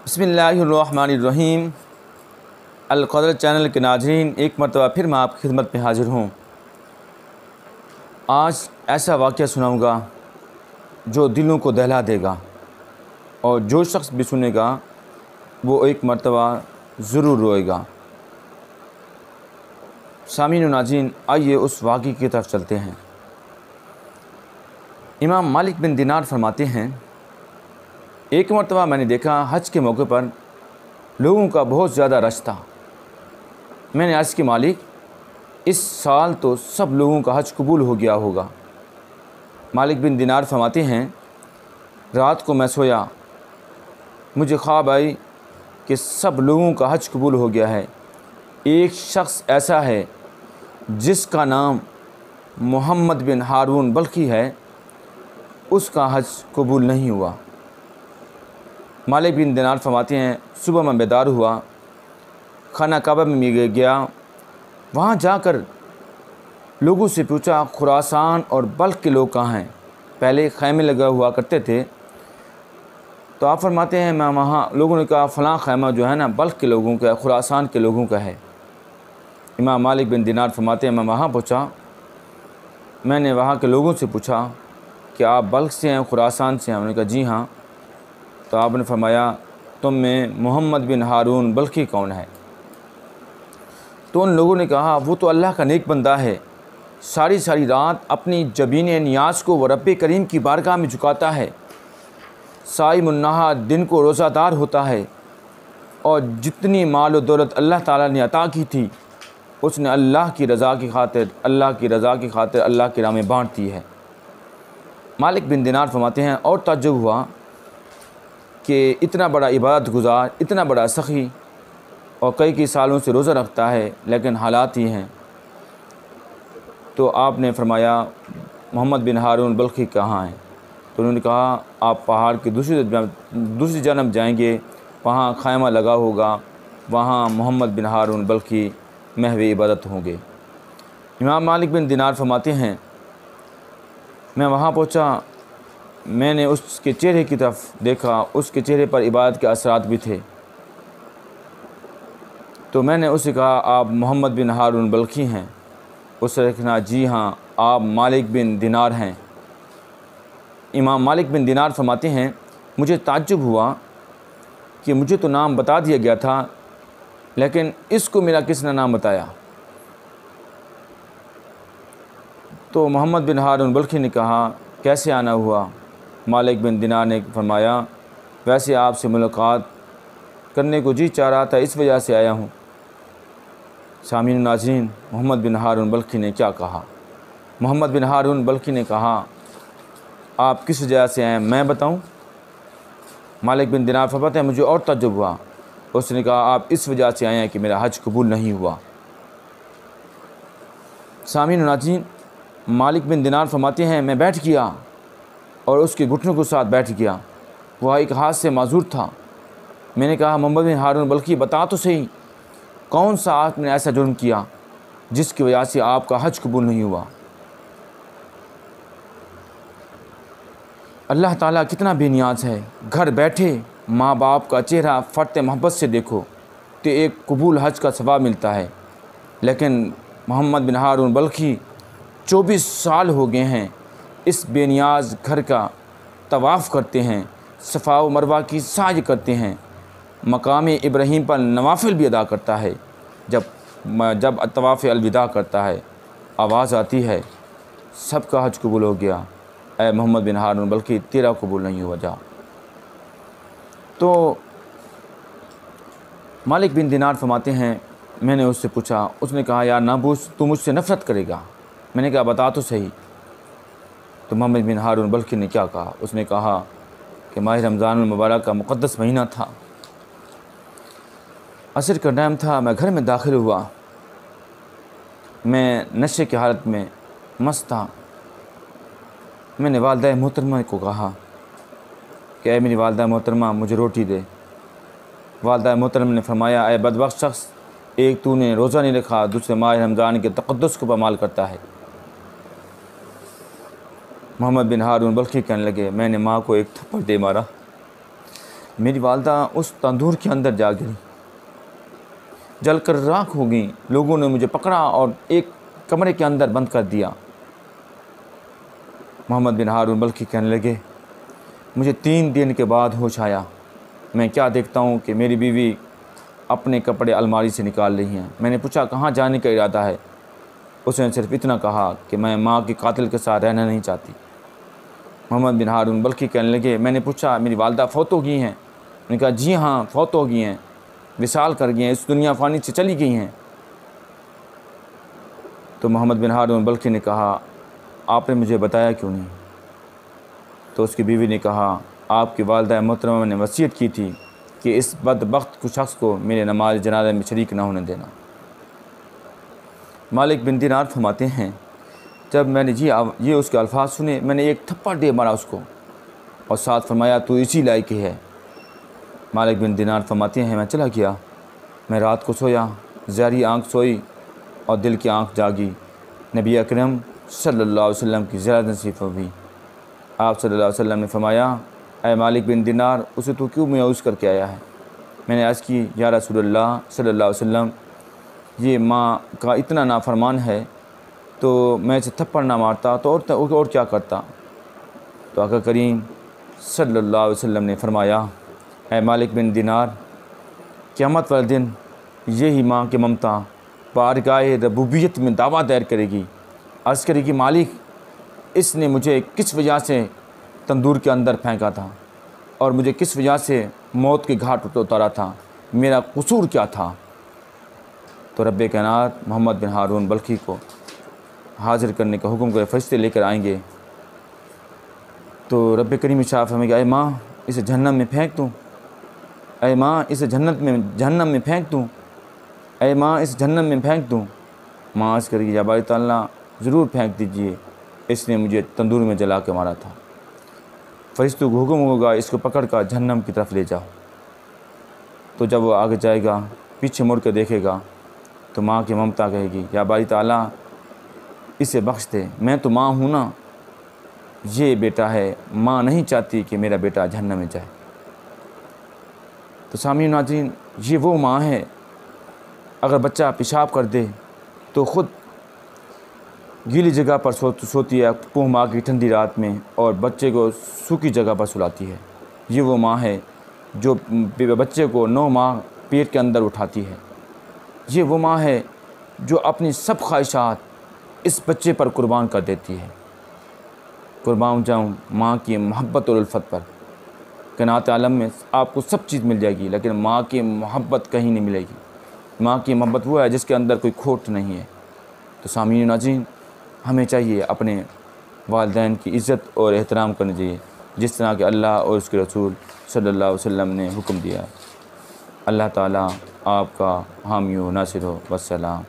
بسم اللہ الرحمن الرحیم۔ القدر چینل کے ناظرین، ایک مرتبہ پھر میں آپ کی خدمت میں حاضر ہوں۔ آج ایسا واقعہ سناؤں گا جو دلوں کو دہلا دے گا، اور جو شخص بھی سنے گا وہ ایک مرتبہ ضرور روئے گا۔ سامعین و ناظرین، آئیے اس واقعے کی طرف چلتے ہیں۔ امام مالک بن دینار فرماتے ہیں، ایک مرتبہ میں نے دیکھا حج کے موقع پر لوگوں کا بہت زیادہ رش تھا۔ میں نے عرض کی، مالک اس سال تو سب لوگوں کا حج قبول ہو گیا ہوگا۔ مالک بن دینار فرماتے ہیں، رات کو میں سویا، مجھے خواب آئی کہ سب لوگوں کا حج قبول ہو گیا ہے، ایک شخص ایسا ہے جس کا نام محمد بن ہارون بلخی ہے، اس کا حج قبول نہیں ہوا۔ مالک بن دینار فرماتے ہیں، صبح میں بیدار ہوا، خانہ کعبہ میں گیا، وہاں جا کر لوگوں سے پوچھا خراسان اور بلخ کے لوگ کہاں ہیں۔ پہلے خیمے لگا ہوا کرتے تھے، تو آپ فرماتے ہیں میں وہاں، لوگوں نے کہا فلاں خیمہ جو ہے نا بلخ کے لوگوں کا ہے، خراسان کے لوگوں کا ہے۔ امام مالک بن دینار فرماتے ہیں، میں وہاں پہنچا، میں نے وہاں کے لوگوں سے پوچھا کہ آپ بلخ سے ہیں، خراسان سے ہیں؟ انہوں نے کہا جی ہاں۔ تو آپ نے فرمایا تم میں محمد بن ہارون بلخی کون ہے؟ تو ان لوگوں نے کہا وہ تو اللہ کا نیک بندہ ہے، ساری رات اپنی جبین نیاز کو وہ رب کریم کی بارگاہ میں جھکاتا ہے، صائم النہار، دن کو روزہ دار ہوتا ہے، اور جتنی مال و دولت اللہ تعالیٰ نے عطا کی تھی اس نے اللہ کی رضا کی خاطر اللہ کی راہ میں بانٹ دی ہے۔ مالک بن دینار فرماتے ہیں، اور تعجب ہوا کہ اتنا بڑا عبادت گزار، اتنا بڑا سخی، اور کئی سالوں سے روزہ رکھتا ہے، لیکن حالات ہی ہیں۔ تو آپ نے فرمایا محمد بن ہارون بلخی کہاں ہیں؟ تو انہوں نے کہا آپ پہاڑ کی دوسری جانب جائیں گے، وہاں خیمہ لگا ہوگا، وہاں محمد بن ہارون بلخی محو عبادت ہوں گے۔ امام مالک بن دینار فرماتے ہیں، میں وہاں پہنچا، میں نے اس کے چہرے کی طرف دیکھا، اس کے چہرے پر عبادت کے اثرات بھی تھے۔ تو میں نے اسے کہا آپ محمد بن ہارون بلخی ہیں؟ اس نے کہا جی ہاں، آپ مالک بن دینار ہیں۔ امام مالک بن دینار فرماتے ہیں، مجھے تعجب ہوا کہ مجھے تو نام بتا دیا گیا تھا، لیکن اس کو میرا کس نے نام بتایا؟ تو محمد بن ہارون بلخی نے کہا کیسے آنا ہوا؟ مالک بن دینار نے فرمایا ویسے آپ سے ملاقات کرنے کو جی چاہ رہا تھا، اس وجہ سے آیا ہوں۔ سامعین و ناظرین، محمد بن ہارون بلخی نے کیا کہا؟ محمد بن ہارون بلخی نے کہا آپ کس وجہ سے آئے میں بتاؤں؟ مالک بن دینار فرماتے ہیں، مجھے اور تعجب ہوا، اس نے کہا آپ اس وجہ سے آئے ہیں کہ میرا حج قبول نہیں ہوا۔ سامعین و ناظرین، مالک بن دینار فرماتے ہیں میں بیٹھ گیا اور اس کے گھٹنوں کے ساتھ بیٹھ گیا، وہ ایک ہاتھ سے معذور تھا۔ میں نے کہا محمد بن ہارون بلخی بتا تو صحیح، کون سا آپ نے ایسا جرم کیا جس کی وجہ سے آپ کا حج قبول نہیں ہوا؟ اللہ تعالیٰ کتنا بے نیاز ہے، گھر بیٹھے ماں باپ کا چہرہ فرط محبت سے دیکھو تو ایک قبول حج کا ثواب ملتا ہے، لیکن محمد بن ہارون بلخی 24 سال ہو گئے ہیں اس بے نیاز گھر کا طواف کرتے ہیں، صفا و مروہ کی سعی کرتے ہیں، مقام ابراہیم پر نوافل بھی ادا کرتا ہے۔ جب طواف الوداع کرتا ہے آواز آتی ہے سب کا حج قبول ہو گیا، اے محمد بن ہارون بلخی تیرا قبول نہیں ہوا، جا۔ تو مالک بن دینار فرماتے ہیں میں نے اس سے پوچھا، اس نے کہا یار نہ پوچھ، تو مجھ سے نفرت کرے گا؟ میں نے کہا بتا تو صحیح۔ تو محمد بن ہارون بلخی نے کیا کہا؟ اس نے کہا کہ ماہ رمضان المبارک کا مقدس مہینہ تھا، عصر کا ٹائم تھا، میں گھر میں داخل ہوا، میں نشے کی حالت میں مست تھا۔ میں نے والدہ محترمہ کو کہا کہ اے میری والدہ محترمہ مجھے روٹی دے۔ والدہ محترمہ نے فرمایا اے بدبخت شخص، ایک تو نے روزہ نہیں رکھا، دوسرے ماہ رمضان کے تقدس کو پامال کرتا ہے۔ محمد بن ہارون بلخی کہنے لگے میں نے ماں کو ایک تھپڑ دے مارا، میری والدہ اس تندور کے اندر جا گری، جل کر راکھ ہو گئیں۔ لوگوں نے مجھے پکڑا اور ایک کمرے کے اندر بند کر دیا۔ محمد بن ہارون بلخی کہنے لگے، مجھے 3 دن کے بعد ہوش آیا۔ میں کیا دیکھتا ہوں کہ میری بیوی اپنے کپڑے الماری سے نکال رہی ہیں۔ میں نے پوچھا کہاں جانے کا ارادہ ہے؟ اس نے صرف اتنا کہا کہ میں ماں کے قاتل کے ساتھ رہنا نہیں چاہتی۔ محمد بن ہارون بلخی کہنے لگے، میں نے پوچھا میری والدہ فوت ہو گئی ہیں؟ انہوں نے کہا جی ہاں فوت ہو گئی ہیں، وصال کر گئی ہیں، اس دنیا فانی سے چلی گئی ہیں۔ تو محمد بن ہارون بلخی نے کہا آپ نے مجھے بتایا کیوں نہیں؟ تو اس کی بیوی نے کہا آپ کی والدہ محترمہ نے وصیت کی تھی کہ اس بدبخت کو شخص کو میرے نماز جنازہ میں شریک نہ ہونے دینا۔ مالک بن دینار فرماتے ہیں جب میں نے یہ اس کے الفاظ سنے، میں نے ایک تھپڑ دے مارا اس کو اور ساتھ فرمایا تو اسی لائق ہی ہے۔ مالک بن دینار فرماتے ہیں میں چلا گیا، میں رات کو سویا، ظاہری آنکھ سوئی اور دل کی آنکھ جاگی۔ نبی اکرم صلی اللہ علیہ وسلم کی زیارت نصیب ہوئی۔ آپ صلی اللہ علیہ وسلم نے فرمایا اے مالک بن دینار اسے تو کیوں میعوز کر کے آیا ہے؟ میں نے عرض کی یا رسول اللہ صلی اللہ علیہ وسلم یہ ماں کا اتنا نافرمان ہے تو میں اسے تھپڑ نہ مارتا تو اور کیا کرتا؟ تو آقا کریم صلی اللہ علیہ وسلم نے فرمایا اے مالک بن دینار قیامت والے دن یہی ماں کی ممتا بارگاہ ربوبیت میں دعویٰ دائر کرے گی، عرض کرے گی مالک اس نے مجھے کس وجہ سے تندور کے اندر پھینکا تھا اور مجھے کس وجہ سے موت کے گھاٹ اتارا تھا، میرا قصور کیا تھا؟ تو رب کائنات محمد بن ہارون بلخی کو حاضر کرنے کا حکم کرے، فرشتے لے کر آئیں گے۔ تو رب کریم ارشاد فرمائے گا اے ماں اسے جہنم میں پھینک دوں، اے ماں اسے جہنم میں پھینک دوں، اے ماں اس جہنم میں پھینک دوں۔ ماں عرض کرے گی یا باری تعالیٰ ضرور پھینک دیجئے، اس نے مجھے تندور میں جلا کے مارا تھا۔ فرشتوں کو حکم ہوگا اس کو پکڑ کر جہنم کی طرف لے جاؤ۔ تو جب وہ آگے جائے گا پیچھے مڑ کے دیکھے گا تو ماں کی ممتا کہے گی یا باری تعالیٰ اسے بخش دے، میں تو ماں ہوں نا، یہ بیٹا ہے، ماں نہیں چاہتی کہ میرا بیٹا جہنم میں جائے۔ تو سامعین ناظرین یہ وہ ماں ہے اگر بچہ پیشاب کر دے تو خود گیلی جگہ پر سوتی ہے پوہ ماہ کی ٹھنڈی رات میں اور بچے کو سوکھی جگہ پر سلاتی ہے۔ یہ وہ ماں ہے جو بچے کو 9 ماہ پیٹ کے اندر اٹھاتی ہے۔ یہ وہ ماں ہے جو اپنی سب خواہشات اس بچے پر قربان کر دیتی ہے۔ قربان جاؤں ماں کی محبت اور الفت پر۔ کائنات عالم میں آپ کو سب چیز مل جائے گی لیکن ماں کی محبت کہیں نہیں ملے گی۔ ماں کی محبت وہ ہے جس کے اندر کوئی کھوٹ نہیں ہے۔ تو سامعین ناظرین ہمیں چاہیے اپنے والدین کی عزت اور احترام کرنی چاہیے جس طرح کہ اللہ اور اس کے رسول صلی اللہ علیہ وسلم نے حکم دیا ہے۔ اللہ تعالیٰ آپ کا حامی و ناصر ہو۔ والسلام۔